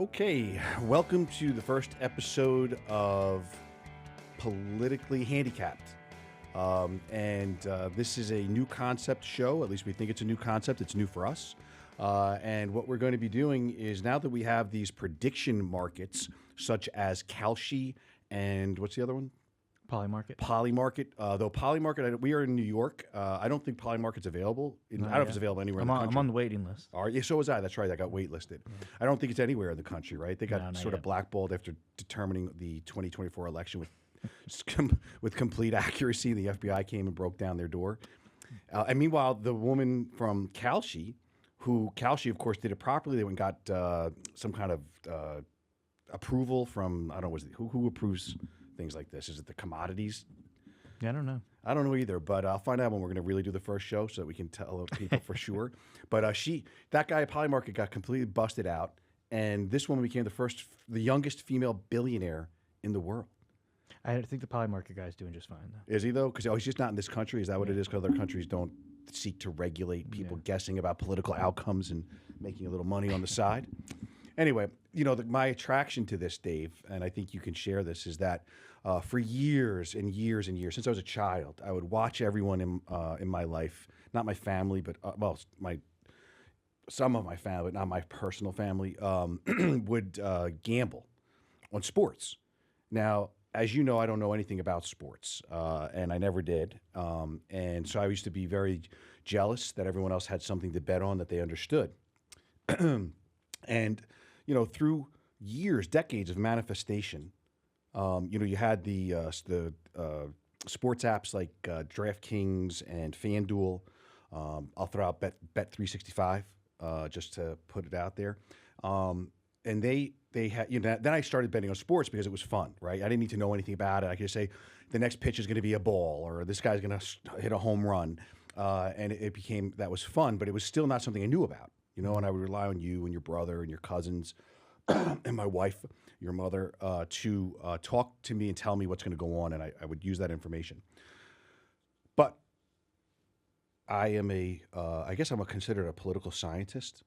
Okay, welcome to the first episode of Politically Handicapped. This is a new concept show. At least we think it's a new concept. It's new for us. And what we're going to be doing is now that we have these prediction markets, such as Kalshi and what's the other one? Polymarket. Polymarket. Though Polymarket, we are in New York. I don't think Polymarket's available. I don't know if it's available anywhere in the country. I'm on the waiting list. Yeah, so was I. That's right. I got waitlisted. I don't think it's anywhere in the country, right? They got sort of blackballed after determining the 2024 election with complete accuracy. The FBI came and broke down their door. And meanwhile, the woman from Kalshi, of course, did it properly. They went and got some kind of approval from, I don't know, who approves things like this? Is it the commodities? Yeah, I don't know. I don't know either, but I'll find out when we're going to really do the first show so that we can tell people for sure. But that guy at Polymarket got completely busted out, and this woman became the youngest female billionaire in the world. I think the Polymarket guy's doing just fine, though. Is he, though? Because he's just not in this country? Is that what it is? Because other countries don't seek to regulate people guessing about political outcomes and making a little money on the side? Anyway, my attraction to this, Dave, and I think you can share this, is that for years and years and years, since I was a child, I would watch everyone in my life, not my family, but some of my family, but not my personal family, would gamble on sports. Now, as you know, I don't know anything about sports, and I never did. And so I used to be very jealous that everyone else had something to bet on that they understood. And through years, decades of manifestation, you had the sports apps like DraftKings and FanDuel. I'll throw out Bet365 just to put it out there. And they had, then I started betting on sports because it was fun, right? I didn't need to know anything about it. I could just say the next pitch is going to be a ball, or this guy's going to hit a home run. And that was fun, but it was still not something I knew about. And I would rely on you and your brother and your cousins and my wife, your mother, to talk to me and tell me what's going to go on, and I would use that information. But I am I guess I'm considered a political scientist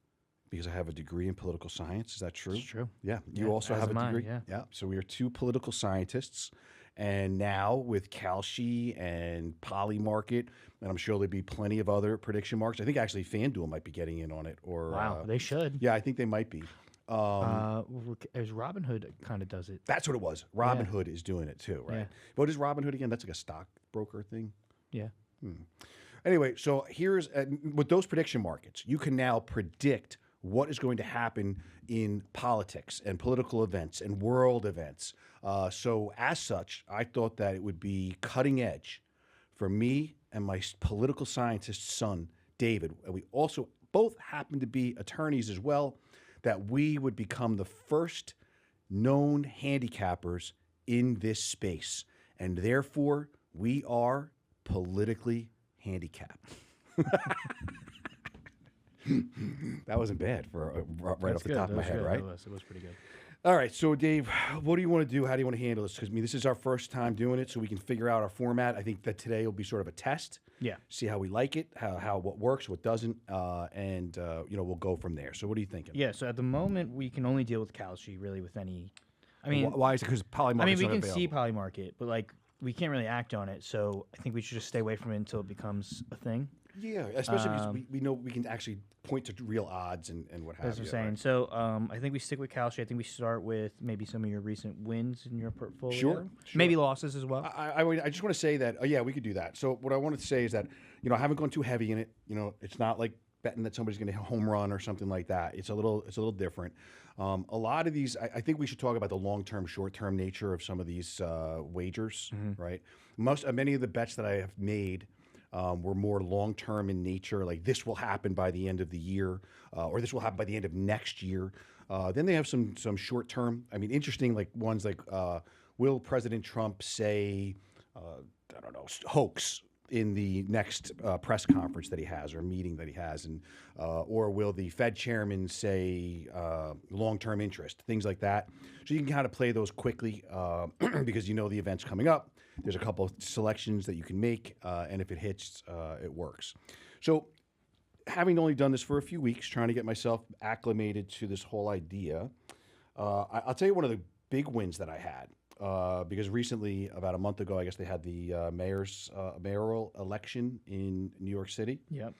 because I have a degree in political science. Is that true? It's true. Yeah. You also have a degree? Yeah. So we are two political scientists. And now with Kalshi and Polymarket, and I'm sure there'll be plenty of other prediction markets. I think actually FanDuel might be getting in on it. Wow, they should. Yeah, I think they might be. As Robinhood kind of does it. That's what it was. Robinhood is doing it too, right? Yeah. What is Robinhood again? That's like a stockbroker thing? Yeah. Anyway, so here's, with those prediction markets, you can now predict what is going to happen in politics and political events and world events. So as such, I thought that it would be cutting edge for me and my political scientist son, David, and we also both happen to be attorneys as well, that we would become the first known handicappers in this space. And therefore, we are politically handicapped. That wasn't bad for right off the top of my head, right? It was pretty good. All right, so Dave, what do you want to do? How do you want to handle this? Because this is our first time doing it, so we can figure out our format. I think that today will be sort of a test. Yeah. See how we like it, what works, what doesn't, and we'll go from there. So what are you thinking? Yeah. So at the moment, we can only deal with Kalshi really with any. I mean, why is it? Because Polymarket. I mean, we can see Polymarket, but we can't really act on it. So I think we should just stay away from it until it becomes a thing. Yeah, especially because we know we can actually point to real odds and what have you. That's what I'm saying. Right? So I think we stick with Kalshi. I think we start with maybe some of your recent wins in your portfolio. Sure. Maybe losses as well. I just want to say that, we could do that. So what I wanted to say is that, I haven't gone too heavy in it. It's not like betting that somebody's going to hit a home run or something like that. It's a little different. A lot of these, I think we should talk about the long-term, short-term nature of some of these wagers, right? Many of the bets that I have made were more long-term in nature, like this will happen by the end of the year, or this will happen by the end of next year. Then they have some short-term, interesting ones like, will President Trump say, hoax in the next press conference that he has or meeting that he has, and or will the Fed chairman say long-term interest, things like that. So you can kind of play those quickly because the event's coming up. There's a couple of selections that you can make, and if it hits, it works. So having only done this for a few weeks, trying to get myself acclimated to this whole idea, I'll tell you one of the big wins that I had because recently, about a month ago, I guess they had the mayoral election in New York City. Yep.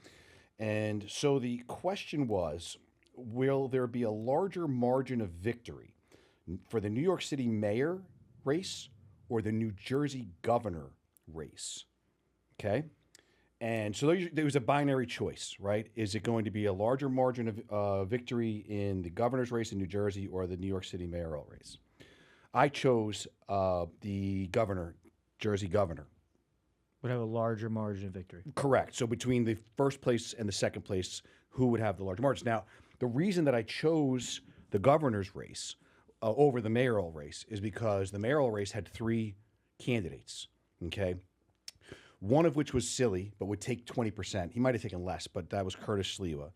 And so the question was, will there be a larger margin of victory for the New York City mayor race or the New Jersey governor race? Okay. And so there was a binary choice, right? Is it going to be a larger margin of victory in the governor's race in New Jersey or the New York City mayoral race? I chose the governor, Jersey governor. Would have a larger margin of victory. Correct. So between the first place and the second place, who would have the larger margins? Now, the reason that I chose the governor's race over the mayoral race is because the mayoral race had 3 candidates, okay? One of which was silly, but would take 20%. He might have taken less, but that was Curtis Sliwa.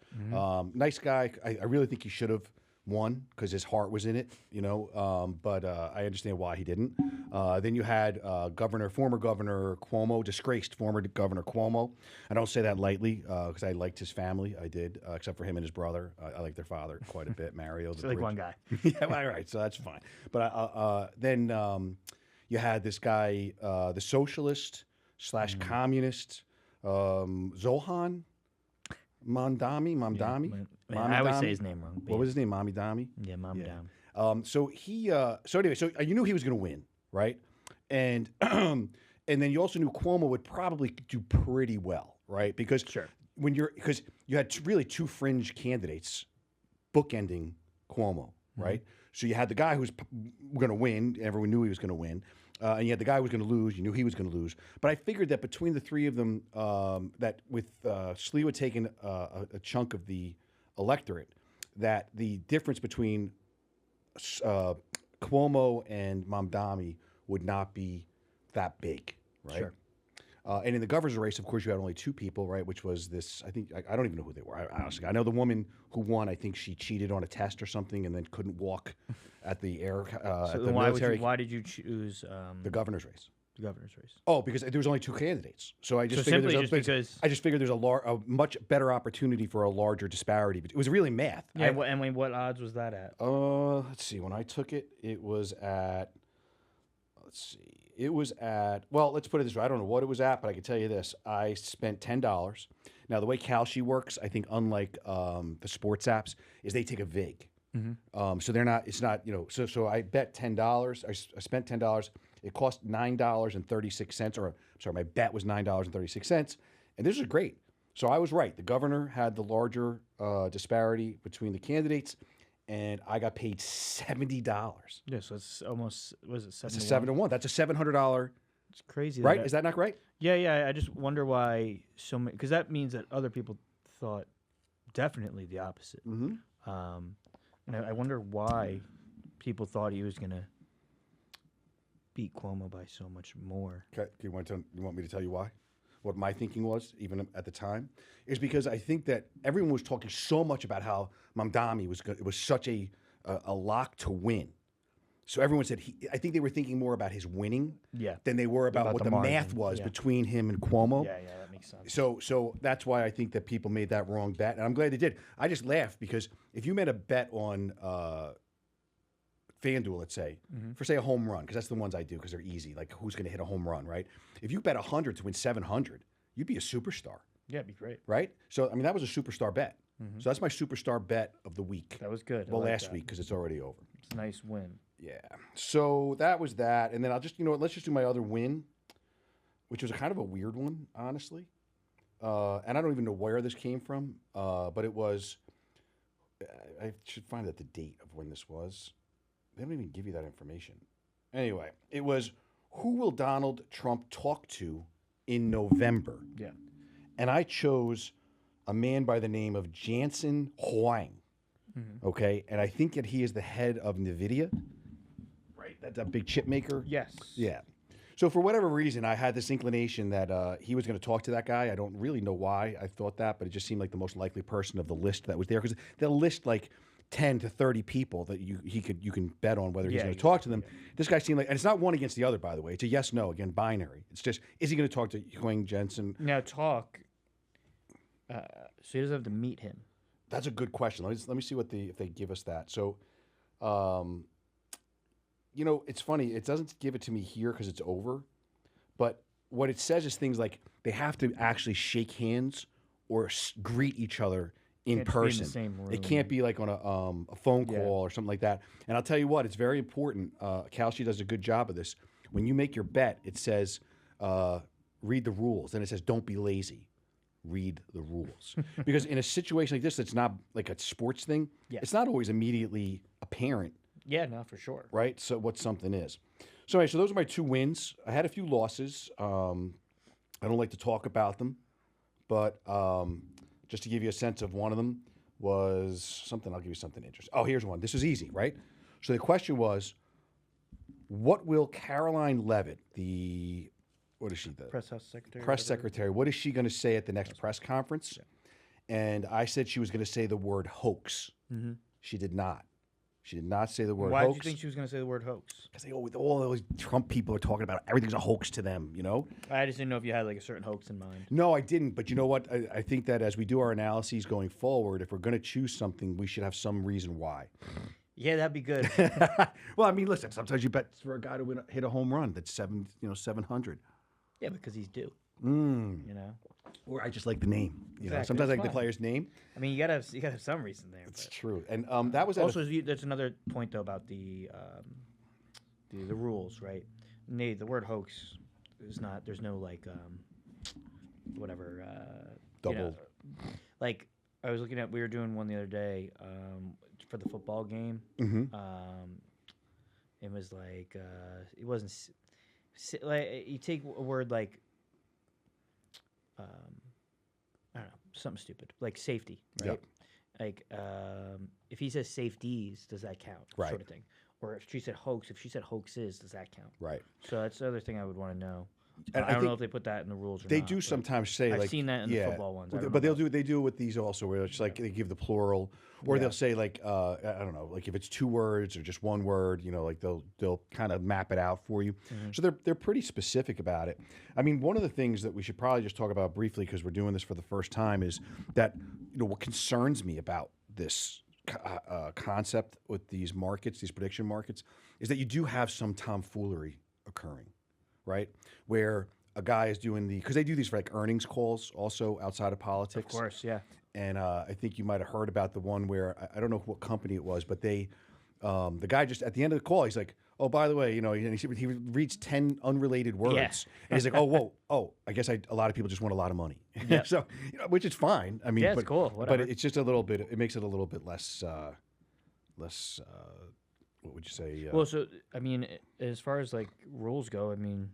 Nice guy. I really think he should have won because his heart was in it, you know, but I understand why he didn't. Then you had former Governor Cuomo, disgraced former Governor Cuomo. I don't say that lightly because I liked his family. I did, except for him and his brother. I like their father quite a bit, Mario. So like one guy. Yeah, all right, so that's fine. But then you had this guy, the socialist / communist, Zohan Mamdani. I always say his name wrong. What was his name? Mamdani? Yeah, Mamdani. So anyway, you knew he was going to win, right? And and then you also knew Cuomo would probably do pretty well, right? Because because you had really 2 fringe candidates bookending Cuomo, right? So you had the guy who's going to win. Everyone knew he was going to win. And you had the guy who was going to lose. You knew he was going to lose. But I figured that between the 3 of them, that with Sliwa taking a chunk of the electorate, that the difference between Cuomo and Mamdani would not be that big, right? Sure. And in the governor's race, of course, you had only 2 people, right? Which was this, I think, I don't even know who they were. Honestly, I know the woman who won, I think she cheated on a test or something and then couldn't walk at the at the military. Why did you choose the governor's race? The governor's race. Oh, because there was only 2 candidates. So I just So figured simply because I just figured there's a much better opportunity for a larger disparity. It was really math. Yeah, and what odds was that at? Let's see. When I took it, it was at, let's see. It was at, well, let's put it this way. I don't know what it was at, but I can tell you this. I spent $10. Now, the way Kalshi works, I think, unlike the sports apps, is they take a vig. So they're not, it's not, you know, so I bet $10. I spent $10. It cost $9.36, or I'm sorry, my bet was $9.36. And this is great. So I was right. The governor had the larger disparity between the candidates, and I got paid $70. Yeah, so it's almost, was it 7 It's to a 7-1. That's a $700. It's crazy. Right? Is that not right? Yeah. I just wonder why so many, because that means that other people thought definitely the opposite. And I wonder why people thought he was going to beat Cuomo by so much more. Okay. You want me to tell you why? What my thinking was, even at the time, is because I think that everyone was talking so much about how Mamdani was such a lock to win. So everyone said I think they were thinking more about his winning than they were about what the math was between him and Cuomo. Yeah, that makes sense. So that's why I think that people made that wrong bet, and I'm glad they did. I just laughed because if you made a bet on FanDuel, let's say, for say a home run, because that's the ones I do because they're easy, like who's going to hit a home run, right? If you bet 100 to win 700, you'd be a superstar. Yeah, it'd be great. Right? So, I mean, that was a superstar bet. So that's my superstar bet of the week. That was good. Well, last week because it's already over. It's a nice win. Yeah. So that was that. And then I'll just, let's just do my other win, which was kind of a weird one, honestly. And I don't even know where this came from, but it was, I should find out the date of when this was. They don't even give you that information. Anyway, it was, who will Donald Trump talk to in November? Yeah. And I chose a man by the name of Jansen Huang. Okay. And I think that he is the head of NVIDIA, right? That's a big chip maker. Yes. Yeah. So for whatever reason, I had this inclination that he was going to talk to that guy. I don't really know why I thought that, but it just seemed like the most likely person of the list that was there, because they'll list like 10 to 30 people that you can bet on whether he's going to talk to them. This guy seemed like, and it's not one against the other, by the way. It's a yes, no, again, binary. It's just, is he going to talk to Huang Jensen? Now talk. So he doesn't have to meet him. That's a good question. Let me see what if they give us that. So It's funny. It doesn't give it to me here because it's over, but what it says is things like they have to actually shake hands or greet each other in Can't just be in the person. same It can't room. be like on a phone call Yeah. or something like that. And I'll tell you what, it's very important. Kalshi does a good job of this. When you make your bet, it says read the rules, and it says don't be lazy. Read the rules because in a situation like this, that's not like a sports thing. Yeah. It's not always immediately apparent, Yeah, no, for sure. right? So what something is. So anyway, so those are my 2 wins. I had a few losses. I don't like to talk about them, but just to give you a sense of one of them was something. I'll give you something interesting. Oh, here's one. This is easy, right? So the question was, what will Caroline Levitt, what is she, the Press house secretary. press whatever. secretary, what is she going to say at the next press conference? And I said she was going to say the word hoax. She did not. She did not say the word Why hoax. did you think she was going to say the word hoax? Because all those Trump people are talking about everything's a hoax to them, I just didn't know if you had like a certain hoax in mind. No, I didn't. But you know what? I think that as we do our analyses going forward, if we're going to choose something, we should have some reason why. Yeah, that'd be good. Well, I mean, listen. Sometimes you bet for a guy to hit a home run that's 700. Yeah, because he's due. Mm. You know. Or I just like the name. Exactly, Sometimes I it's like the fine. player's name. I mean, you gotta have some reason there. It's But. true. And that was at Also, that's another point though about the rules, right? The word hoax is not. There's no like whatever. Double. Like I was looking at. We were doing one the other day for the football game. Mhm. It was like it wasn't like you take a word like I don't know, something stupid like safety, right? Yep. Like if he says safeties, does that count? Right. Sort of thing. Or if she said hoaxes, does that count? Right. So that's the other thing I would want to know. And I don't know think if they put that in the rules or they not. do but sometimes say I've like seen that in the football ones. I don't but know they do it with these also where it's like they give the plural or they'll say like I don't know, like if it's 2 words or just 1 word, like they'll kind of map it out for you. So they're pretty specific about it. I mean, one of the things that we should probably just talk about briefly because we're doing this for the first time is that what concerns me about this concept with these markets, these prediction markets, is that you do have some tomfoolery occurring, right? Where a guy is doing because they do these for like earnings calls also outside of politics. Of course, yeah. And I think you might have heard about the one where I don't know what company it was, but the guy just at the end of the call, he's like, "Oh, by the way, and he reads 10 unrelated words, Yeah. and he's like, "Oh, whoa, I guess a lot of people just want a lot of money." Yep. So, which is fine. I mean, Yeah, it's but, cool, but whatever. it's just a little bit. It makes it a little bit less. What would you say? Well, so I mean, as far as like rules go, I mean,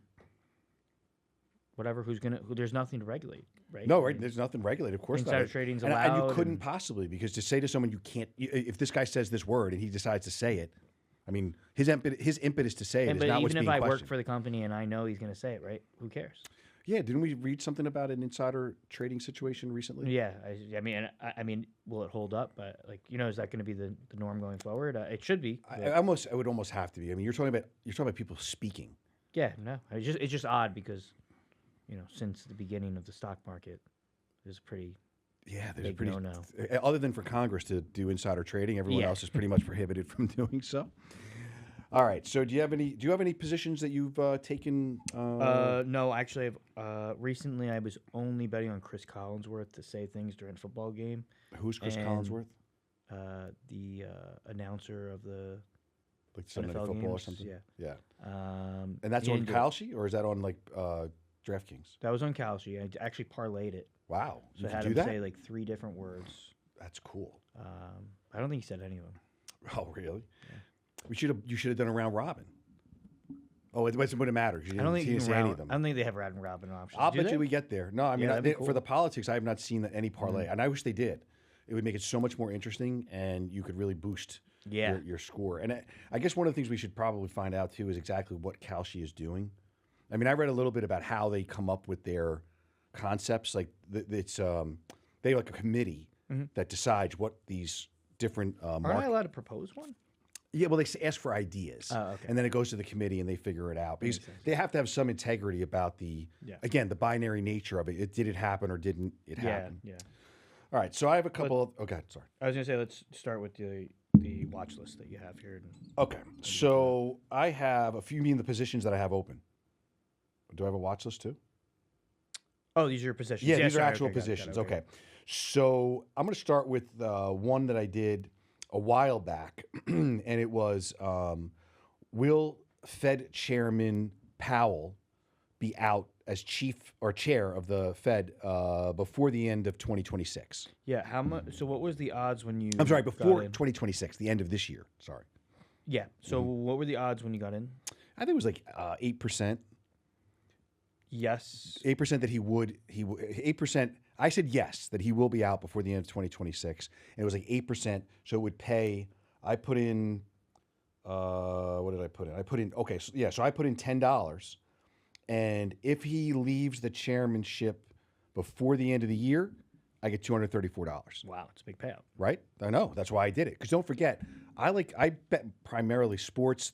whatever. There's nothing to regulate, right? No, I right? mean, There's nothing regulated, of course Insider not. trading's and you allowed couldn't and- possibly because to say to someone you can't. If this guy says this word and he decides to say it, I mean, his impetus to say it is but not what's even being if I work questioned. for the company and I know he's going to say it, right? Who cares? Yeah, didn't we read something about an insider trading situation recently? Yeah, I mean, will it hold up? But like, is that going to be the norm going forward? It should be. but- I would almost have to be. I mean, you're talking about people speaking. yeah, no, it's just odd because, since the beginning of the stock market, it's pretty. Yeah, there's Big a pretty no-no. other than for Congress to do insider trading, everyone Yeah. else is pretty much prohibited from doing so. All right. So do you have any positions that you've taken? No, actually, recently I was only betting on Chris Collinsworth to say things during a football game. Who's Chris and- Collinsworth? The announcer of the Like Sunday Night NFL Football or games, something? yeah. Yeah. And that's he on didn't do it. Kalshi or is that on like DraftKings? That was on Kalshi. I actually parlayed it, Wow. so You I can had do him that? say like 3 different words. That's cool. I don't think he said any of them. Oh, really? You should have done a round robin. Oh, it wouldn't matter. You I don't think didn't you can say any round, of them. I don't think they have round robin options. I'll Do bet they? you we get there. No, I mean, that'd be for the cool. politics, I have not seen any parlay, and I wish they did. It would make it so much more interesting, and you could really boost Yeah. your score. And I guess one of the things we should probably find out too is exactly what Kalshi is doing. I mean, I read a little bit about how they come up with their concepts. Like it's they have like a committee that decides what these different Aren't I allowed to propose one? Yeah, well, they ask for ideas, Oh, okay. and then it goes to the committee, and they figure it out because makes sense. they have to have some integrity about the Yeah. again the binary nature of it. Did it happen or didn't it happen? Yeah. All right, so I have a couple of. Oh, God, sorry. I was gonna say let's start with the watch list that you have here. Okay, so I have a few. You mean the positions that I have open? Do I have a watch list too? Oh, these are your positions. Yeah, these are sorry, actual okay, got it, positions. okay. Okay, so I'm going to start with one that I did a while back, and it was will Fed Chairman Powell be out as chief or chair of the Fed before the end of 2026? Yeah, how much? So, what was the odds when you? I'm sorry, got before in? 2026, the end of this year. Sorry, Yeah. So, what were the odds when you got in? I think it was like 8%. Yes. 8% that he would 8%. I said yes that he will be out before the end of 2026, and it was like 8%. So it would pay. I put in. What did I put in? I put in. Okay, so yeah. So I put in $10, and if he leaves the chairmanship before the end of the year, I get $234. Wow, it's a big payout. Right? I know. That's why I did it. Because don't forget, I bet primarily sports.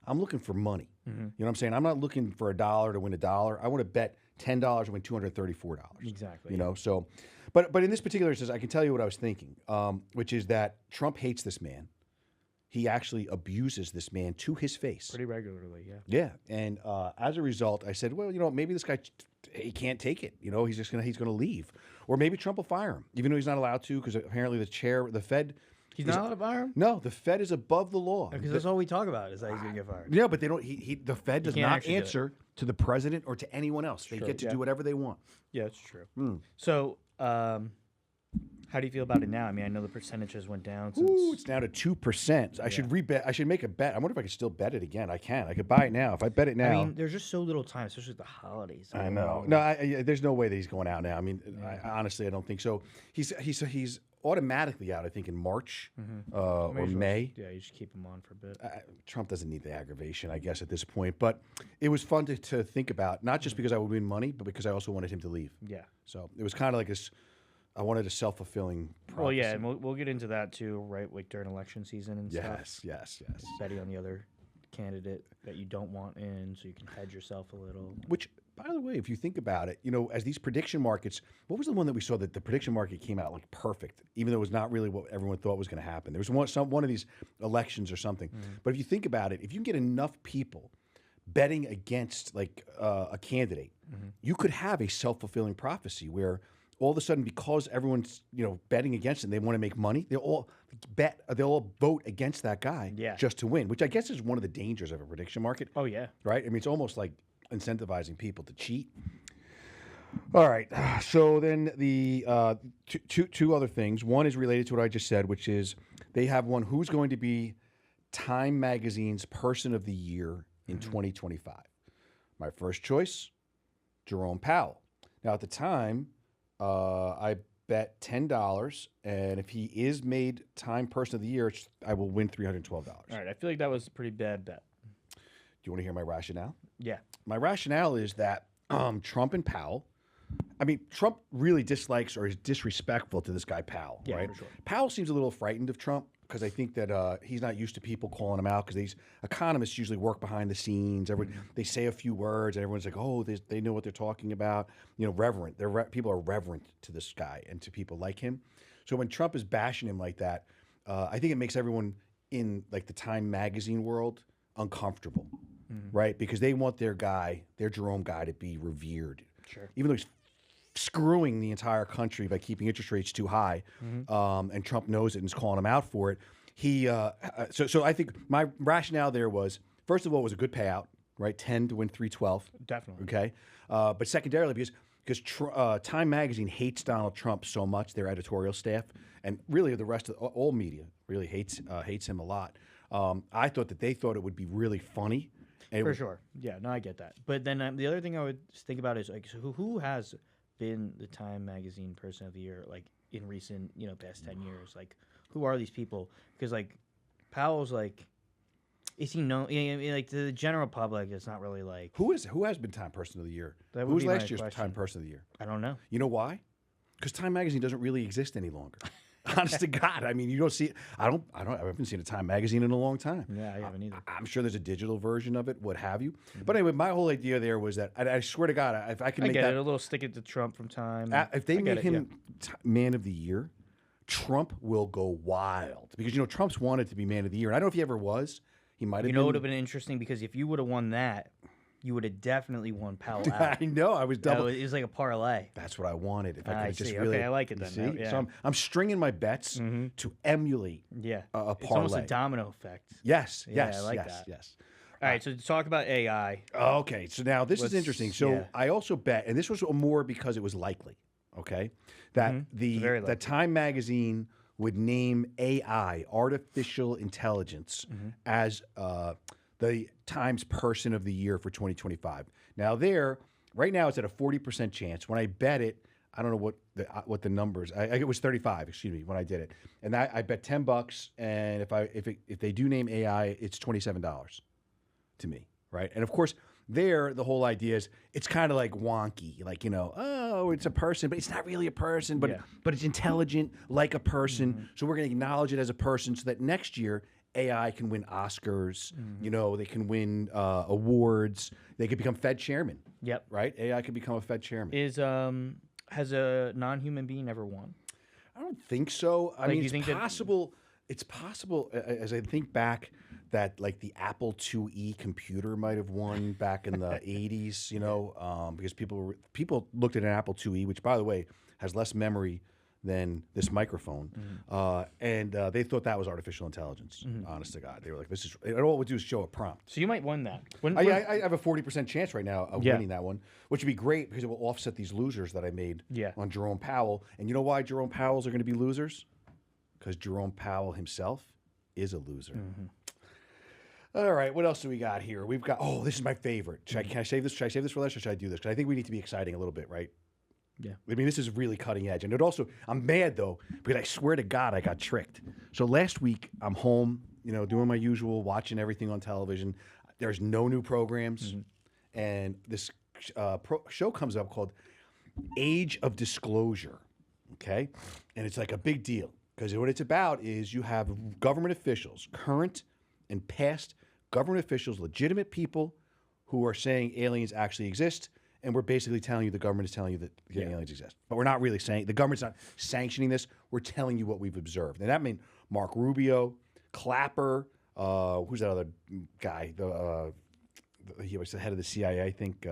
I'm looking for money. You know what I'm saying? I'm not looking for $1 to win $1. I want to bet $10 to win $234. Exactly. You know, so, but in this particular instance, I can tell you what I was thinking, which is that Trump hates this man. He actually abuses this man to his face. Pretty regularly, yeah. Yeah, and as a result, I said, well, you know, maybe this guy he can't take it. You know, he's gonna leave, or maybe Trump will fire him, even though he's not allowed to, because apparently the Fed. He's not allowed to fire him? No, the Fed is above the law. Because that's all we talk about is that he's going to get fired. Yeah, but they don't. The Fed does can't not actually do it. answer to the president or to anyone else. They get to yeah. do whatever they want. Yeah, it's true. So, how do you feel about it now? I mean, I know the percentages went down since. Ooh, it's down to 2%. I should rebet. I should make a bet. I wonder if I could still bet it again. I can. I could buy it now. If I bet it now. I mean, there's just so little time, especially with the holidays. I know. No, there's no way that he's going out now. I mean, honestly, I don't think so. He's automatically out. I think in March or May. Yeah, you should keep him on for a bit. Trump doesn't need the aggravation, I guess, at this point. But it was fun to think about, not just because I would win money, but because I also wanted him to leave. Yeah. So it was kind of like this. I wanted a self-fulfilling prophecy. Well, yeah, and we'll get into that too, right? Like during election season and stuff. Yes. Betting on the other candidate that you don't want in, so you can hedge yourself a little. Which, by the way, if you think about it, you know, as these prediction markets, what was the one that we saw that the prediction market came out like perfect, even though it was not really what everyone thought was going to happen? There was one of these elections or something. But if you think about it, if you can get enough people betting against like a candidate, you could have a self-fulfilling prophecy where all of a sudden, because everyone's betting against him, they want to make money. They'll all vote against that guy just to win, which I guess is one of the dangers of a prediction market. Oh yeah, right. I mean, it's almost like incentivizing people to cheat. All right. So then the two other things. One is related to what I just said, which is they have one who's going to be Time Magazine's Person of the Year in 2025. My first choice, Jerome Powell. Now at the time. I bet $10, and if he is made Time Person of the Year, I will win $312. All right, I feel like that was a pretty bad bet. Do you want to hear my rationale? Yeah. My rationale is that Trump and Powell, I mean, Trump really dislikes or is disrespectful to this guy Powell, right? For sure. Powell seems a little frightened of Trump because I think that he's not used to people calling him out because these economists usually work behind the scenes. They say a few words and everyone's like, oh, they know what they're talking about. You know, reverent. People are reverent to this guy and to people like him. So when Trump is bashing him like that, I think it makes everyone in like the Time Magazine world uncomfortable, right? Because they want their Jerome guy to be revered. Sure. Even though he's screwing the entire country by keeping interest rates too high, and Trump knows it and is calling him out for it. So I think my rationale there was, first of all, it was a good payout, right? 10 to win 312. Definitely. Okay. But secondarily, because Time Magazine hates Donald Trump so much, their editorial staff, and really the rest of all media really hates him a lot. I thought that they thought it would be really funny. For sure. Yeah, no, I get that. But then the other thing I would think about is like, so who has been the Time Magazine Person of the Year, like in recent, past 10 years? Like, who are these people? Because like, Powell's like, is he known? I mean, like to the general public, it's not really like who has been Time Person of the Year? Who was last year's Time Person of the Year? I don't know. You know why? Because Time Magazine doesn't really exist any longer. Honest to God, I mean, you don't see it. I haven't seen a Time Magazine in a long time. Yeah, I haven't either. I'm sure there's a digital version of it, what have you. But anyway, my whole idea there was that I swear to God, if I can make that a little stick it to Trump from Time. if they make him Man of the Year, Trump will go wild because Trump's wanted to be man of the year. And I don't know if he ever was. He might have. You know, it would have been interesting because if you would have won that, you would have definitely won Powell out. I know. I was double. It was like a parlay. That's what I wanted. If I could I have just see. really. Okay, I like it you then. See? Yeah. So I'm stringing my bets to emulate Yeah. a It's almost a parlay. domino effect. Yes. Yeah, Yes. I like yes. that. Yes. All right, so to talk about AI. Okay. So now this is Let's- interesting. So yeah. I also bet, and this was more because it was likely. Okay, that very the likely. Time magazine would name AI, artificial intelligence, as the Times Person of the Year for 2025. Now right now it's at a 40% chance. When I bet it, I don't know what the numbers. It was 35. Excuse me, when I did it, and I bet $10. And if they do name AI, it's $27 to me, right? And of course, the whole idea is it's kind of like wonky, like oh, it's a person, but it's not really a person, but Yeah. but it's intelligent like a person. So we're going to acknowledge it as a person, so that next year AI can win Oscars. They can win awards. They could become Fed chairman. Yep. Right? AI could become a Fed chairman. Has a non-human being ever won? I don't think so. I Like, mean, you it's think that- possible. It's possible, as I think back, that like the Apple IIe computer might have won back in the 80s, because people looked at an Apple IIe, which, by the way, has less memory than this microphone, and they thought that was artificial intelligence, honest to God. They were like, all it would do is show a prompt. So you might win that. I have a 40% chance right now of Yeah. winning that one, which would be great because it will offset these losers that I made Yeah. on Jerome Powell. And you know why Jerome Powell's are going to be losers? Because Jerome Powell himself is a loser. All right, what else do we got here? We've got, this is my favorite. Can I save this? Should I save this for last, or should I do this? Because I think we need to be exciting a little bit, right? Yeah. I mean, this is really cutting edge. And it also, I'm mad though, because I swear to God, I got tricked. So last week, I'm home, doing my usual, watching everything on television. There's no new programs. And this show comes up called Age of Disclosure. Okay. And it's like a big deal because what it's about is you have government officials, current and past government officials, legitimate people who are saying aliens actually exist. And we're basically telling you, the government is telling you that aliens exist. But we're not really saying, the government's not sanctioning this. We're telling you what we've observed. And that means Mark Rubio, Clapper, who's that other guy? He was the head of the CIA, I think.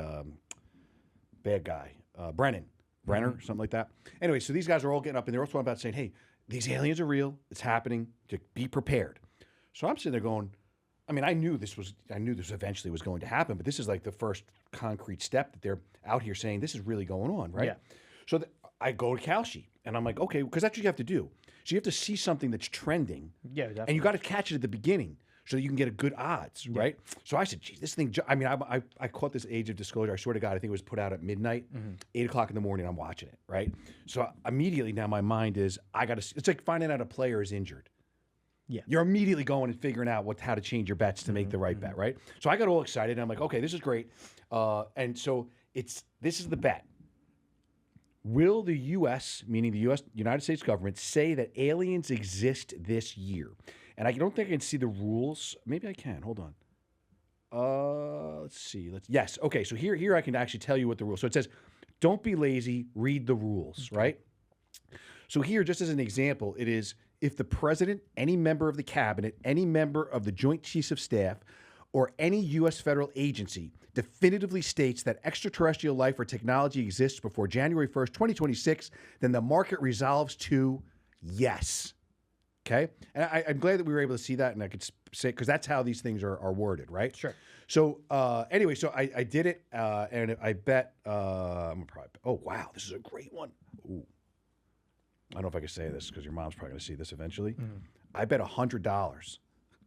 Bad guy. Brenner, something like that. Anyway, so these guys are all getting up and they're all talking about saying, hey, these aliens are real. It's happening. Just be prepared. So I'm sitting there going, I mean, I knew this eventually was going to happen, but this is like the first concrete step that they're out here saying this is really going on, right? Yeah. So I go to Kalshi and I'm like, okay, because that's what you have to do. So you have to see something that's trending, Yeah, definitely. and you got to catch it at the beginning so that you can get a good odds, right? So I said, geez, this thing. I mean, I caught this Age of Disclosure. I swear to God, I think it was put out at midnight, 8 o'clock in the morning. I'm watching it, right? So immediately now my mind is, it's like finding out a player is injured. Yeah. You're immediately going and figuring out how to change your bets to make the right bet, right? So I got all excited and I'm like, okay, this is great. And so this is the bet. Will the U.S., meaning the United States government, say that aliens exist this year? And I don't think I can see the rules. Maybe I can. Hold on. Let's see. Yes. Okay. So here I can actually tell you what the rules. So it says, don't be lazy. Read the rules. Right. So here, just as an example, it is if the president, any member of the cabinet, any member of the Joint Chiefs of Staff, or any U.S. federal agency definitively states that extraterrestrial life or technology exists before January 1st, 2026, then the market resolves to yes. Okay? And I'm glad that we were able to see that, and I could say, because that's how these things are worded, right? Sure. So anyway, so I did it, and I bet, oh, wow, this is a great one. Ooh. I don't know if I can say this because your mom's probably going to see this eventually. I bet $100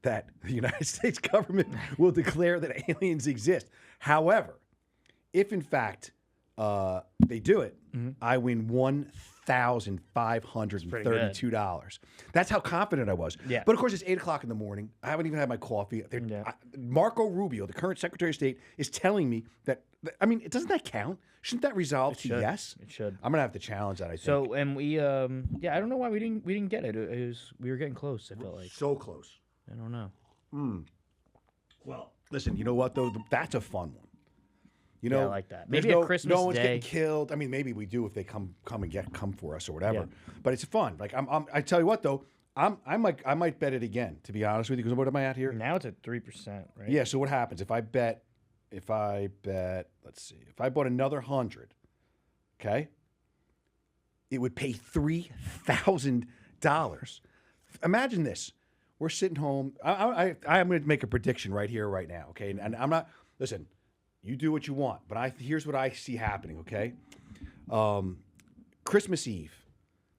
that the United States government will declare that aliens exist. However, if in fact they do it, I win $1,532. That's how confident I was. Yeah. But of course, it's 8 o'clock in the morning. I haven't even had my coffee. Marco Rubio, the current Secretary of State, is telling me that. I mean, doesn't that count? Shouldn't that resolve to should. yes? It should. I'm gonna have to challenge that. I think. So, and we, I don't know why we didn't get it. We were getting close. I felt like. So close. I don't know. Well, listen. You know what though? That's a fun one. You Yeah, I know, like that. there's Maybe a no Christmas no one's Day. getting killed. I mean, maybe we do if they come for us or whatever. But it's fun. Like I tell you what though, I might bet it again. To be honest with you, because what am I at here? Now it's at 3%, right? Yeah. So what happens if I bet? Let's see. If I bought another 100, okay, it would pay $3,000. Imagine this. We're sitting home. I'm going to make a prediction right here, right now. Okay, and I'm not. Listen, you do what you want, but here's what I see happening. Okay, Christmas Eve,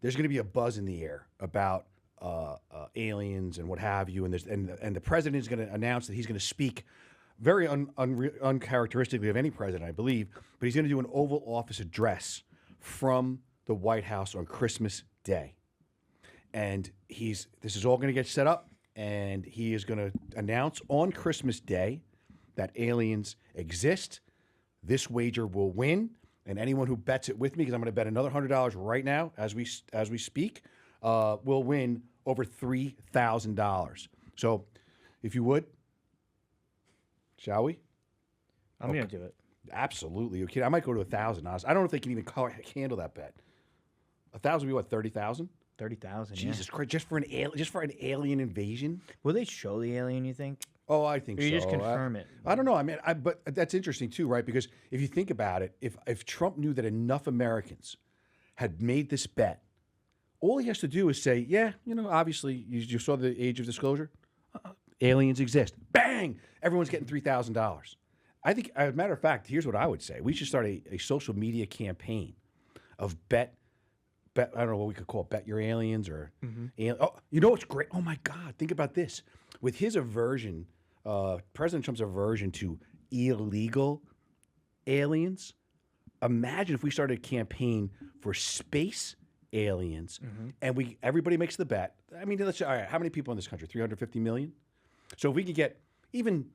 there's going to be a buzz in the air about aliens and what have you, and the president is going to announce that he's going to speak very uncharacteristically of any president, I believe, but he's going to do an Oval Office address from the White House on Christmas Day. And this is all going to get set up, and he is going to announce on Christmas Day that aliens exist. This wager will win, and anyone who bets it with me, because I'm going to bet another $100 right now as we speak, will win over $3,000. So, if you would, shall we? I'm going to do it. Absolutely. Okay, I might go to 1,000. I don't know if they can even handle that bet. 1,000 would be what, 30,000? 30,000. Jesus Christ! Just for an alien invasion? Will they show the alien? You think? Oh, I think Or so. you just confirm it? I don't know. I mean, but that's interesting too, right? Because if you think about it, if Trump knew that enough Americans had made this bet, all he has to do is say, "Yeah, obviously you saw the age of disclosure. Aliens exist." Bang! Everyone's getting $3,000. I think, as a matter of fact, here's what I would say: we should start a social media campaign of bet. I don't know what we could call it, bet your aliens or oh, you know what's great? Oh my God, think about this. With his aversion, President Trump's aversion to illegal aliens, imagine if we started a campaign for space aliens and everybody makes the bet. I mean, let's say, all right, how many people in this country? 350 million? So if we could get even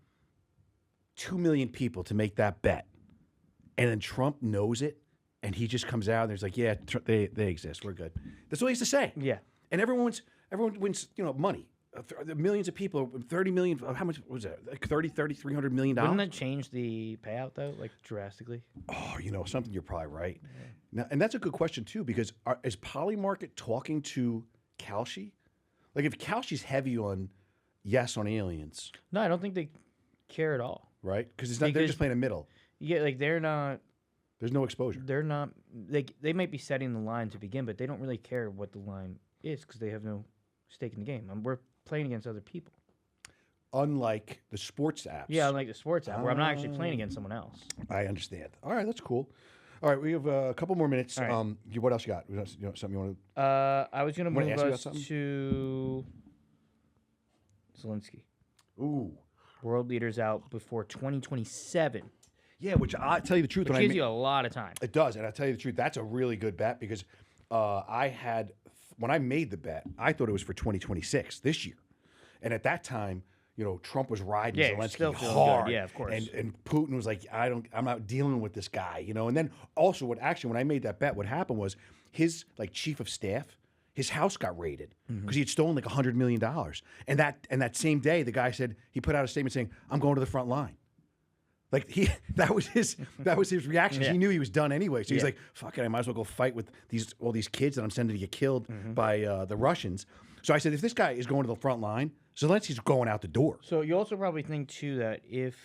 2 million people to make that bet, and then Trump knows it, and he just comes out and he's like, "Yeah, they exist. We're good." That's all he has to say. Yeah. And everyone wins, money. Millions of people, 30 million. How much was that? Like 300 million dollars. Wouldn't that change the payout though, like drastically? Oh, something. You're probably right. Yeah. Now, and that's a good question too, because is Polymarket talking to Kalshi? Like, if Kalshi's heavy on yes on aliens, No, I don't think they care at all. right? Because they're just playing a middle. Yeah, like they're not. There's no exposure. They're not. They might be setting the line to begin, but they don't really care what the line is because they have no stake in the game. We're playing against other people. Unlike the sports apps. Yeah, unlike the sports app, where I'm not actually playing against someone else. I understand. All right, that's cool. All right, we have a couple more minutes. All right. What else you got? Something you want to? I was going to Wanna move ask you about us something? to Zelensky. Ooh. World leaders out before 2027. Yeah, which I tell you the truth. Which gives you a lot of time. It does, and I tell you the truth, that's a really good bet because when I made the bet, I thought it was for 2026 this year, and at that time, Trump was riding Zelensky still feeling hard. good. Yeah, of course. And Putin was like, I'm not dealing with this guy, And then also, when I made that bet, what happened was his chief of staff, his house got raided because he had stolen like $100 million, and that same day, the guy said he put out a statement saying, "I'm going to the front line." Like that was his reaction. Yeah. He knew he was done anyway. So he's Yeah. like, "Fuck it, I might as well go fight with all these kids that I'm sending to get killed by the Russians." So I said, if this guy is going to the front line, Zelensky's going out the door. So you also probably think too that if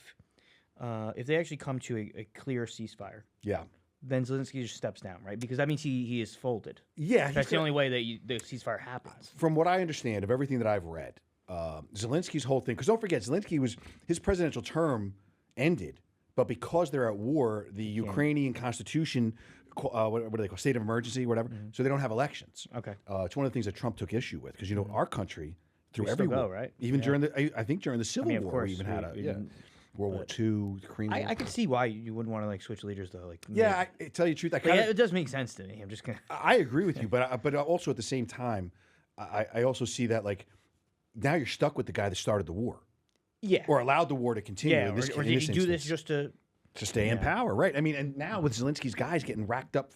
they actually come to a clear ceasefire, Yeah, then Zelensky just steps down, right? Because that means he is folded. yeah. That's the only way that the ceasefire happens. From what I understand of everything that I've read, Zelensky's whole thing. Because don't forget, his presidential term ended, but because they're at war, the Ukrainian constitution, what do they call state of emergency, whatever. So they don't have elections. Okay. It's one of the things that Trump took issue with because our country through We every still go, war, right? even Yeah. during I think during the Civil of War, course, we even had we a didn't- World War II, Ukraine. I could see why you wouldn't want to switch leaders though. Yeah, I tell you the truth, But yeah, it does make sense to me. I'm just gonna. I agree with you, but also at the same time, I also see that now you're stuck with the guy that started the war Yeah. or allowed the war to continue. Yeah. in this, Or in did this he do this instance. just to? To stay in power, right? I mean, and now with Zelensky's guys getting racked up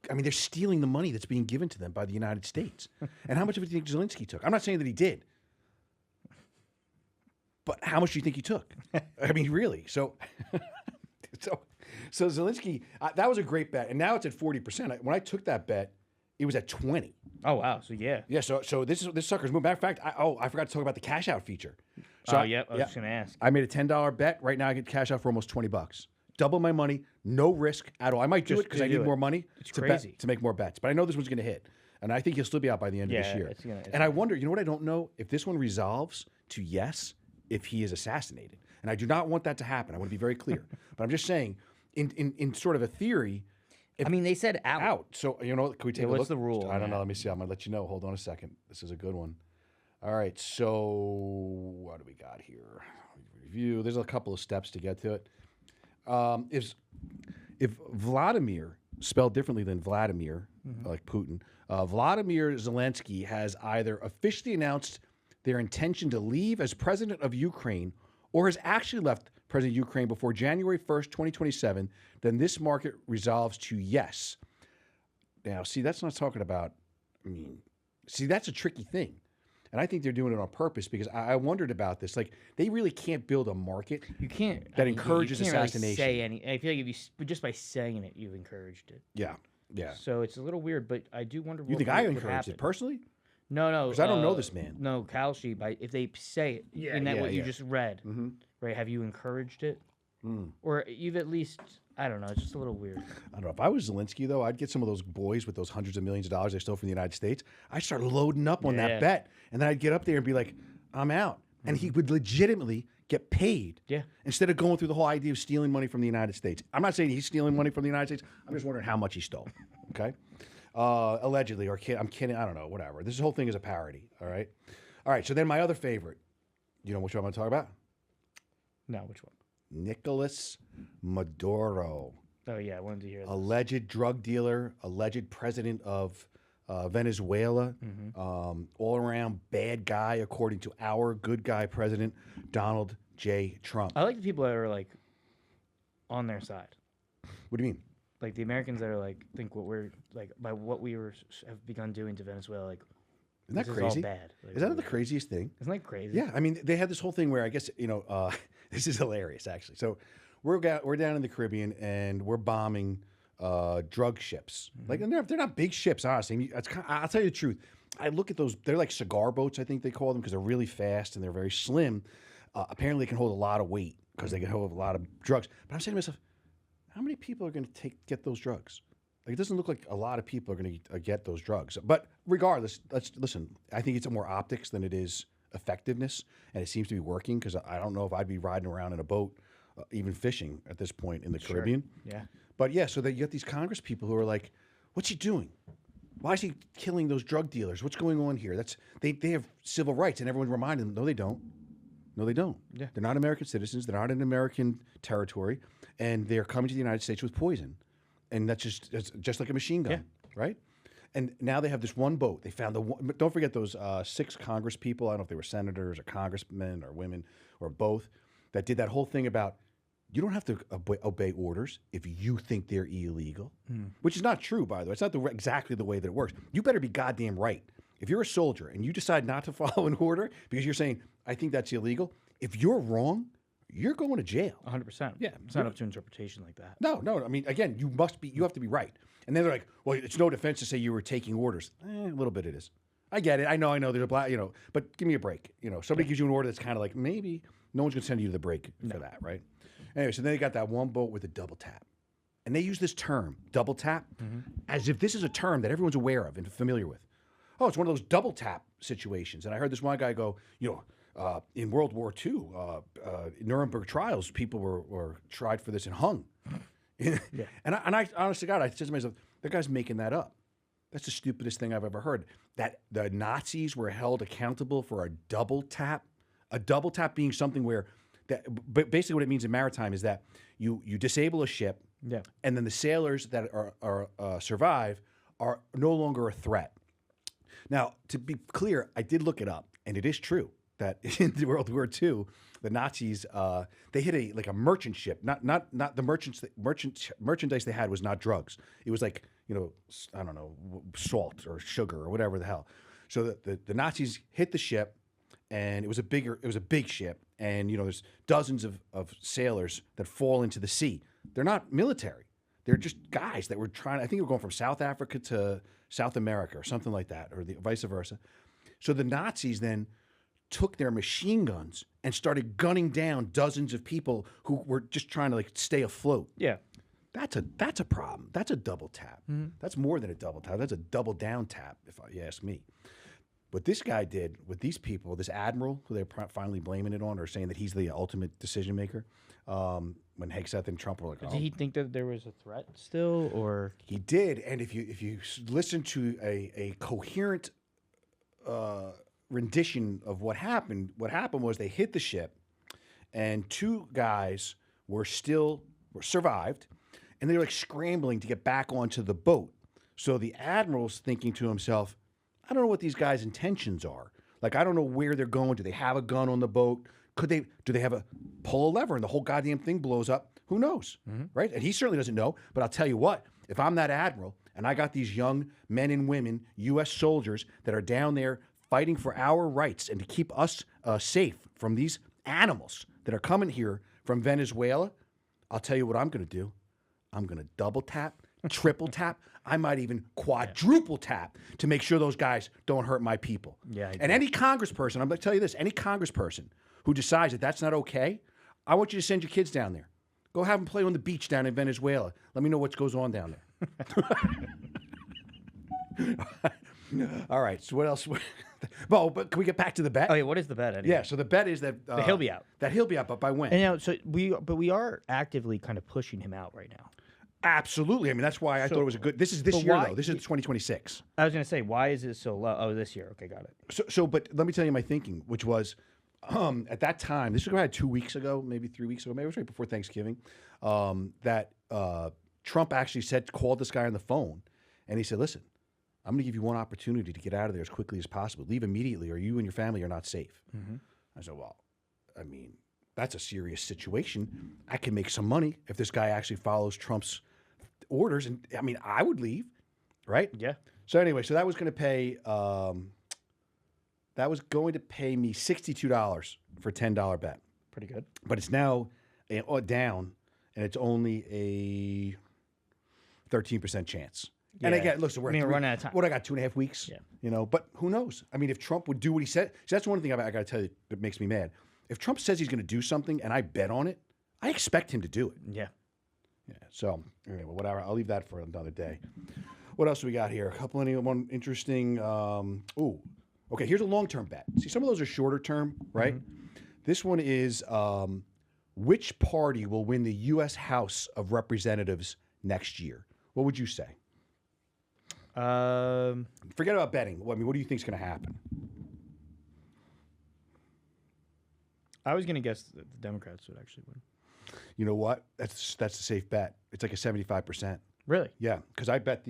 they're stealing the money that's being given to them by the United States. And how much of it do you think Zelensky took? I'm not saying that he did, but how much do you think he took? I mean, really? So So Zelensky, that was a great bet, and now it's at 40%. When I took that bet, it was at 20. Oh wow. So yeah. Yeah. So this sucker's moving. Matter of fact, I forgot to talk about the cash out feature. So Oh yeah. I was just gonna ask. I made a $10 bet. Right now, I get cash out for almost $20. Double my money, no risk at all. I might do Just it because to I do need it. more money It's to crazy. to make more bets. But I know this one's going to hit, and I think he'll still be out by the end of this Yeah, year. it's And gonna I wonder, you know what I don't know? If this one resolves to yes, if he is assassinated. And I do not want that to happen. I want to be very clear. But I'm just saying, in sort of a theory, I mean, they said out. out. So, you know, can we take a look? what's the rule I on don't know. that? Let me see. I'm going to let you know. Hold on a second. This is a good one. All right. So, what do we got here? Review. There's a couple of steps to get to it. If Vladimir, spelled differently than Vladimir, like Putin, Vladimir Zelensky has either officially announced their intention to leave as president of Ukraine or has actually left president of Ukraine before January 1st, 2027, then this market resolves to yes. Now, see, that's not talking about, see, that's a tricky thing. And I think they're doing it on purpose because I wondered about this. Like, they really can't build a market You can't. that I mean, encourages you can't assassination. Really say any. I feel like if just by saying it, you've encouraged it. Yeah, yeah. So it's a little weird, but I do wonder. You think I encouraged it personally? No. Because I don't know this man. No, Kalshi. If they say it, Yeah, in that yeah, what you yeah. just read, right? Have you encouraged it, or you've at least? I don't know. It's just a little weird. I don't know. If I was Zelensky, though, I'd get some of those boys with those hundreds of millions of dollars they stole from the United States. I'd start loading up on Yeah. that bet. And then I'd get up there and be like, I'm out. And he would legitimately get paid. Yeah. Instead of going through the whole idea of stealing money from the United States. I'm not saying he's stealing money from the United States. I'm just wondering how much he stole. Okay? Allegedly, or I'm kidding. I don't know. Whatever. This whole thing is a parody. All right? All right. So then my other favorite. You know which one I'm going to talk about? No, which one? Nicolas Maduro. Oh yeah, I wanted to hear that. Alleged drug dealer, alleged president of Venezuela, all around bad guy, according to our good guy president, Donald J. Trump. I like the people that are like on their side. What do you mean? Like the Americans that are like think what we're like by what we have begun doing to Venezuela. Like, Isn't that this crazy? Is all bad. Like, Is that the craziest thing? Isn't that crazy? Yeah, I mean, they had this whole thing where I guess this is hilarious actually. So we're down in the Caribbean and we're bombing drug ships. Like, and they're not big ships, honestly. I'll tell you the truth. I look at those; they're like cigar boats, I think they call them, because they're really fast and they're very slim. Apparently, they can hold a lot of weight because they can hold a lot of drugs. But I'm saying to myself, how many people are going to get those drugs? Like, it doesn't look like a lot of people are going to get those drugs. But regardless, let's listen. I think it's more optics than it is effectiveness, and it seems to be working because I don't know if I'd be riding around in a boat, even fishing at this point in the Caribbean. Yeah. But yeah, so you get these Congress people who are like, "What's he doing? Why is he killing those drug dealers? What's going on here?" They have civil rights, and everyone reminded them, "No, they don't. No, they don't. Yeah. They're not American citizens. They're not in American territory, and they're coming to the United States with poison, and it's just like a machine gun, right?" And now they have this one boat. They found the one. But don't forget those 6 Congress people. I don't know if they were senators or congressmen or women or both that did that whole thing about. You don't have to obey orders if you think they're illegal, which is not true, by the way. It's not exactly the way that it works. You better be goddamn right. If you're a soldier and you decide not to follow an order because you're saying, I think that's illegal, if you're wrong, you're going to jail. 100%. Yeah. It's not up to interpretation like that. No. I mean, again, you have to be right. And then they're like, well, it's no defense to say you were taking orders. A little bit it is. I get it. I know. There's a black, but give me a break. Somebody gives you an order that's kind of like, maybe no one's going to send you to the break for that, right? Anyway, so then they got that one boat with a double tap. And they use this term, double tap, as if this is a term that everyone's aware of and familiar with. Oh, it's one of those double tap situations. And I heard this one guy go, in World War II, Nuremberg trials, people were tried for this and hung. And I honest to God, I said to myself, that guy's making that up. That's the stupidest thing I've ever heard. That the Nazis were held accountable for a double tap being something where but basically what it means in maritime is that you disable a ship, and then the sailors that are survive are no longer a threat. Now, to be clear, I did look it up, and it is true that in World War II, the Nazis they hit a merchant ship, not the merchandise they had was not drugs. It was like I don't know, salt or sugar or whatever the hell. So the Nazis hit the ship. And it was a big ship, and there's dozens of sailors that fall into the sea. They're not military. They're just guys that were trying. I think they were going from South Africa to South America or something like that, or the vice versa. So the Nazis then took their machine guns and started gunning down dozens of people who were just trying to like stay afloat. Yeah. That's a problem. That's a double tap. That's more than a double tap. That's a double down tap, if you ask me. What this guy did with these people, this admiral, who they're finally blaming it on, or saying that he's the ultimate decision maker, when Hegseth and Trump were like, Did he think that there was a threat still, or he did. And if you listen to a coherent rendition of what happened was they hit the ship, and two guys were survived, and they were like scrambling to get back onto the boat. So the admiral's thinking to himself, I don't know what these guys' intentions are. Like, I don't know where they're going. Do they have a gun on the boat? Do they have a pull a lever and the whole goddamn thing blows up? Who knows, right? And he certainly doesn't know. But I'll tell you what, if I'm that admiral and I got these young men and women, U.S. soldiers that are down there fighting for our rights and to keep us safe from these animals that are coming here from Venezuela, I'll tell you what I'm going to do. I'm going to double tap, triple tap. I might even quadruple tap to make sure those guys don't hurt my people. Yeah, and any congressperson, I'm going to tell you this, any congressperson who decides that that's not okay, I want you to send your kids down there. Go have them play on the beach down in Venezuela. Let me know what goes on down there. All right, so what else? Well, but can we get back to the bet? Oh yeah, what is the bet anyway? Yeah, so the bet is that he'll be out. That he'll be out, but by when? And we are actively kind of pushing him out right now. Absolutely. I mean, that's why I thought it was a good. This is this year why? though. This is 2026. I was going to say, why is it so low? Oh, this year. Okay, got it. So, but let me tell you my thinking, which was at that time. This was about 2 weeks ago, maybe 3 weeks ago, maybe it was right before Thanksgiving. That Trump actually called this guy on the phone, and he said, "Listen, I'm going to give you one opportunity to get out of there as quickly as possible. Leave immediately, or you and your family are not safe." I said, "Well, I mean, that's a serious situation. I can make some money if this guy actually follows Trump's orders, and I mean, I would leave, right?" Yeah. So anyway, so that was going to pay. That was going to pay me $62 for a $10 bet, Pretty good. but it's now down, and it's only a 13% chance. And Yeah. again, look, so we're we're running out of time. What I got 2.5 weeks, Yeah. you know. But who knows? I mean, if Trump would do what he said, so that's one thing I got to tell you that makes me mad. If Trump says he's going to do something and I bet on it, I expect him to do it. Yeah. Yeah. So anyway, whatever. I'll leave that for another day. What else do we got here? A couple of one interesting. Okay. Here's a long-term bet. See, some of those are shorter term, right? This one is which party will win the U.S. House of Representatives next year? What would you say? Forget about betting. I mean, what do you think is going to happen? I was going to guess that the Democrats would actually win. You know what? That's a safe bet. It's like a 75%. Really? Yeah, because I bet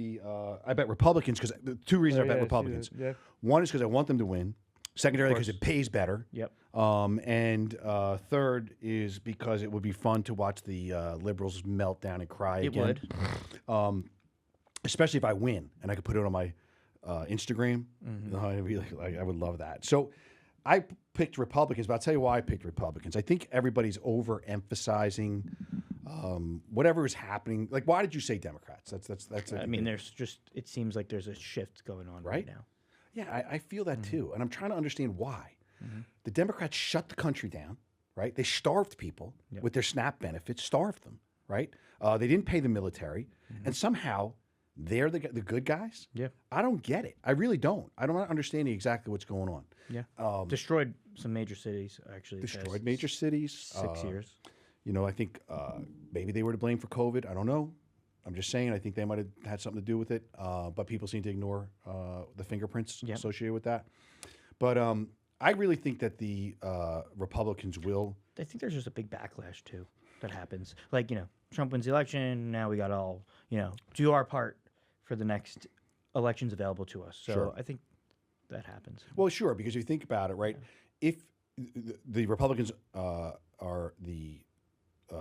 Republicans because the two reasons I bet Republicans. Yeah. One is because I want them to win. Secondarily, because it pays better. Yep. And third is because it would be fun to watch the liberals melt down and cry again. It would. Especially if I win and I could put it on my Instagram. I'd be like, I would love that. So I picked Republicans, but I'll tell you why I picked Republicans. I think everybody's overemphasizing whatever is happening. Like, why did you say Democrats? That's. I mean, it seems like there's a shift going on right now. Yeah, I feel that too, and I'm trying to understand why. The Democrats shut the country down, right? They starved people with their SNAP benefits, starved them, right? They didn't pay the military, and somehow they're the good guys. Yeah. I don't get it. I really don't. I don't understand exactly what's going on. Yeah. Destroyed some major cities, actually. Destroyed major cities. 6 years. You know, I think maybe they were to blame for COVID. I don't know. I'm just saying. I think they might have had something to do with it. But people seem to ignore the fingerprints associated with that. But I really think that the Republicans will. I think there's just a big backlash too that happens. Like, Trump wins the election. Now we got all, do our part for the next elections available to us. So I think that happens. Well, sure, because if you think about it, right? If the Republicans are the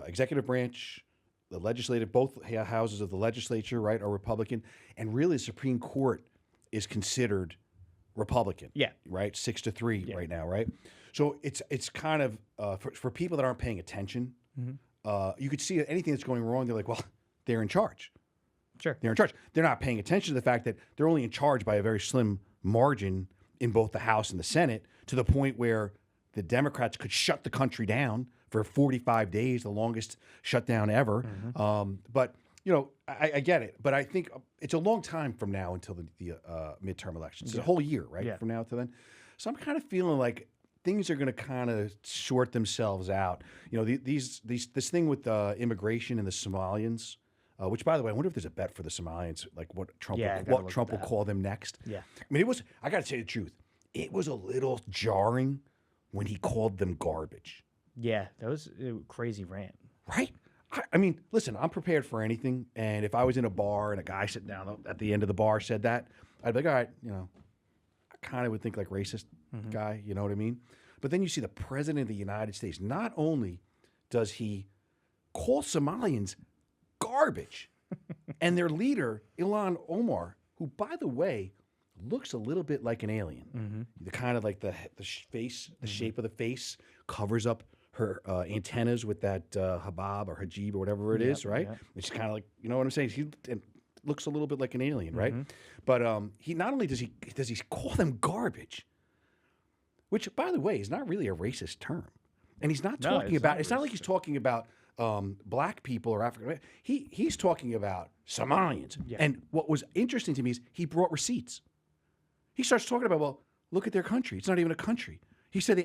executive branch, the legislative, both houses of the legislature, right, are Republican, and really the Supreme Court is considered Republican. Yeah. Right? 6-3 right now, right? So it's kind of for people that aren't paying attention, you could see anything that's going wrong. They're like, well, they're in charge. Sure. They're in charge. They're not paying attention to the fact that they're only in charge by a very slim margin in both the House and the Senate, to the point where the Democrats could shut the country down for 45 days, the longest shutdown ever. But, you know, I get it. But I think it's a long time from now until the midterm elections. It's a whole year, right, from now to then. So I'm kind of feeling like things are going to kind of sort themselves out. You know, this thing with immigration and the Somalians, which, by the way, I wonder if there's a bet for the Somalians, like what Trump will call them next. Yeah. I mean, I got to say the truth. It was a little jarring when he called them garbage. Yeah, that was a crazy rant. Right? I mean, listen, I'm prepared for anything. And if I was in a bar and a guy sitting down at the end of the bar said that, I'd be like, all right, you know, I kind of would think like racist guy, you know what I mean? But then you see the president of the United States. Not only does he call Somalians garbage, and their leader, Ilhan Omar, who, by the way, looks a little bit like an alien. The kind of like the face, the shape of the face covers up her antennas with that hijab or hijab or whatever it is, right? And she's kind of like, you know what I'm saying? She looks a little bit like an alien, right? But he not only does he call them garbage, which, by the way, is not really a racist term, and he's not talking about. It's not like he's talking about black people or African. He's talking about Somalians. And what was interesting to me is he brought receipts. He starts talking about, well, look at their country. It's not even a country. He said they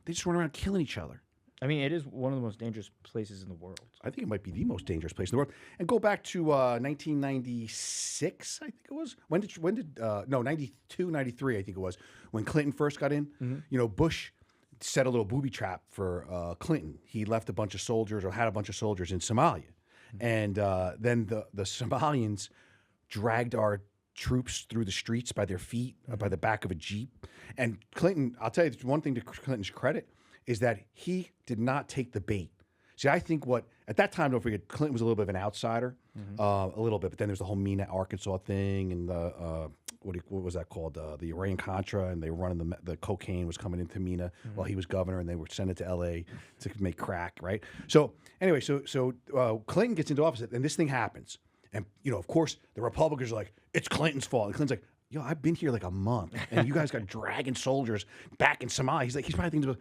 just run around killing each other. I mean, it is one of the most dangerous places in the world. I think it might be the most dangerous place in the world. And go back to 1996, I think it was. When did 92, 93, I think it was, when Clinton first got in. You know, Bush set a little booby trap for Clinton. He left a bunch of soldiers, or had a bunch of soldiers in Somalia. And then the Somalians dragged our troops through the streets by their feet, by the back of a Jeep. And Clinton, I'll tell you, one thing to Clinton's credit is that he did not take the bait. See, I think at that time, don't forget, Clinton was a little bit of an outsider, a little bit, but then there's the whole Mena, Arkansas thing, and the, what was that called? The Iran-Contra, and they were running the cocaine was coming into Mena while he was governor, and they were sent it to L.A. to make crack, right? So anyway, so Clinton gets into office, and this thing happens. And, you know, of course, the Republicans are like, it's Clinton's fault. And Clinton's like, yo, I've been here like a month, and you guys got dragging soldiers back in Somalia. He's probably thinking,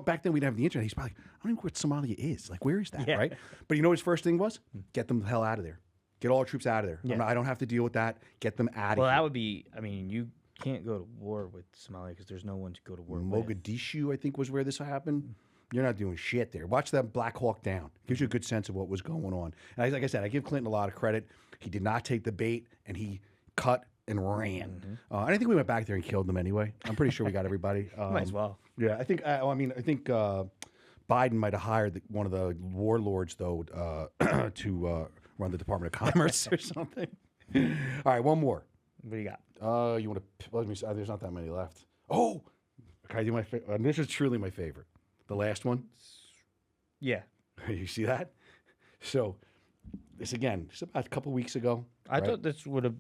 back then we didn't have the internet. He's probably like, I don't even know where Somalia is. Like, where is that, right? But you know what his first thing was? Get them the hell out of there. Get all our troops out of there. I don't have to deal with that. Get them out of here. Well, that would be, I mean, you can't go to war with Somalia because there's no one to go to war with. Mogadishu, I think, was where this happened. You're not doing shit there. Watch that Black Hawk Down. Gives you a good sense of what was going on. And like I said, I give Clinton a lot of credit. He did not take the bait, and he cut and ran. And I think we went back there and killed them anyway. I'm pretty sure we got everybody. Might as well. Yeah, I think. I think Biden might have hired one of the warlords though to run the Department of Commerce or something. All right, one more. What do you got? You want to? Let me. There's not that many left. Oh, can I do my? This is truly my favorite. The last one. Yeah. You see that? So, this about a couple weeks ago. I thought this would have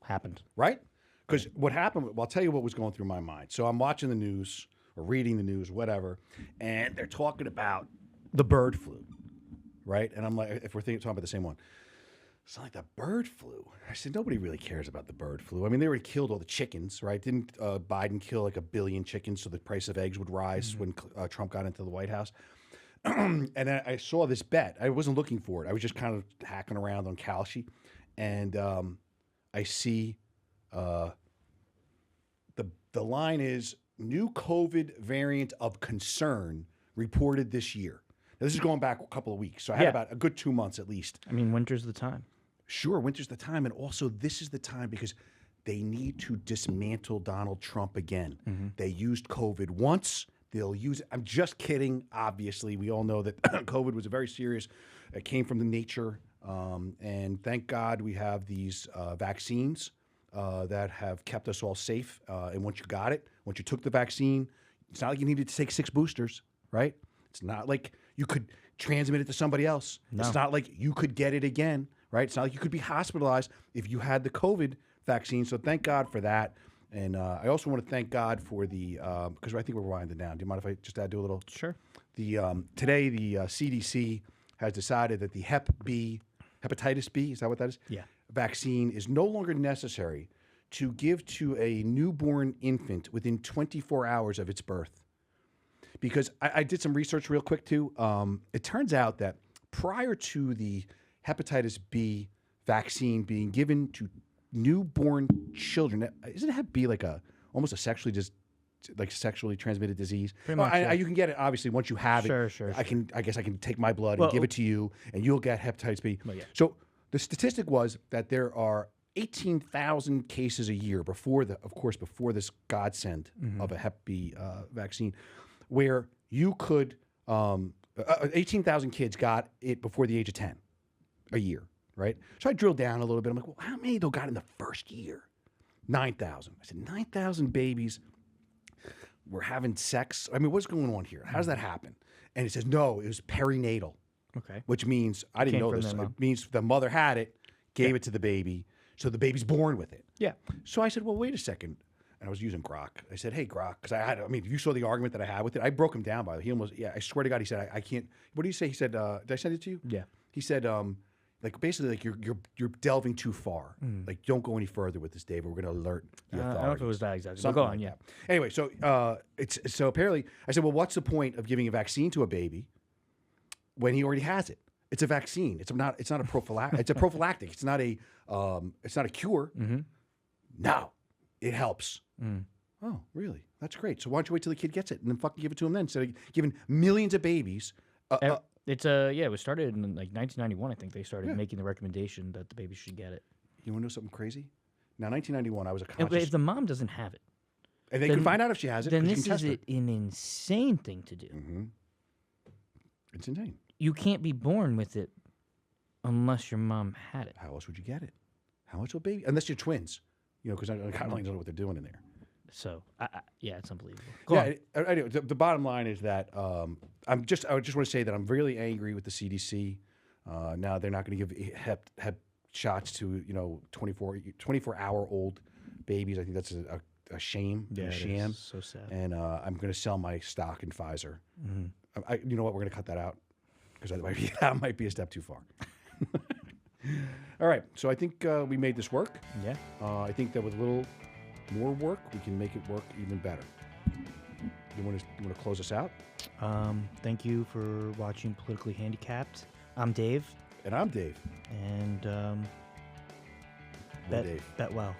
happened. Right? Because what happened, well, I'll tell you what was going through my mind. So I'm watching the news or reading the news, whatever, and they're talking about the bird flu, right? And I'm like, if we're talking about the same one. It's like the bird flu. I said, nobody really cares about the bird flu. I mean, they already killed all the chickens, right? Didn't Biden kill like 1 billion chickens so the price of eggs would rise when Trump got into the White House? And then I saw this bet. I wasn't looking for it. I was just kind of hacking around on Kalshi. And I see the line is new COVID variant of concern reported this year. Now, this is going back a couple of weeks. So I had about a good 2 months at least. I mean, winter's the time. Sure, winter's the time. And also, this is the time because they need to dismantle Donald Trump again. They used COVID once. They'll use it. I'm just kidding. Obviously, we all know that COVID was a very serious. It came from the nature. And thank God we have these vaccines that have kept us all safe. And once you got it, once you took the vaccine, it's not like you needed to take 6 boosters, right? It's not like you could transmit it to somebody else. No. It's not like you could get it again, right? It's not like you could be hospitalized if you had the COVID vaccine. So thank God for that. And I also want to thank God for the because I think we're winding down. Do you mind if I just do a little? Sure. The today the CDC has decided that the hepatitis B, is that what that is? Yeah. Vaccine is no longer necessary to give to a newborn infant within 24 hours of its birth. Because I did some research real quick too. It turns out that prior to the hepatitis B vaccine being given to newborn children, isn't Hep B like almost a sexually transmitted disease? Pretty much, yeah. You can get it obviously once you have Sure, it. sure. I guess I can take my blood and give it to you, and you'll get hepatitis B. Well, yeah. So the statistic was that there are 18,000 cases a year before this godsend of a Hep B vaccine, where you could 18,000 kids got it before the age of 10 a year, right? So I drilled down a little bit. I'm like, well, how many though got it in the first year? 9,000. I said 9,000 babies were having sex. I mean, what's going on here? How does that happen? And it says no, it was perinatal. Okay. Which means I didn't Came know from this. their mom. It means the mother had it, gave it to the baby, so the baby's born with it. Yeah. So I said, well, wait a second. And I was using Grok. I said, hey, Grok, because you saw the argument that I had with it. I broke him down by it. He almost, I swear to God, he said, I can't. What do you say? He said, did I send it to you? Yeah. He said, basically, you're delving too far. Like, don't go any further with this, David. We're going to alert the I authorities. don't know if it was that exactly. Something Go on, like yeah. that. Anyway, so apparently, I said, well, what's the point of giving a vaccine to a baby when he already has it? It's a vaccine. It's not a prophylactic. It's a prophylactic. It's not a cure. Mm-hmm. No, it helps. Oh, really? That's great. So why don't you wait till the kid gets it and then fucking give it to him then instead of giving millions of babies? It was started in like 1991. I think they started making the recommendation that the baby should get it. You want to know something crazy? Now, 1991, I was a And conscious. if the mom doesn't have it, And they can find out if she has it. then 'cause you this can is test her. an insane thing to do. Mm-hmm. It's insane. You can't be born with it unless your mom had it. How else would you get it? How else will baby? Unless you're twins, because I kind of don't know what they're doing in there. So, yeah, it's unbelievable. Go on. Anyway, the bottom line is that I just want to say that I'm really angry with the CDC. Now they're not going to give hep shots to 24-hour-old babies. I think that's a shame, a sham. So sad. And I'm going to sell my stock in Pfizer. You know what? We're going to cut that out because that might be a step too far. All right, so I think we made this work. Yeah. I think that with a little more work, we can make it work even better. You want to close us out? Thank you for watching Politically Handicapped. I'm Dave. And I'm Dave. And Dave. bet well.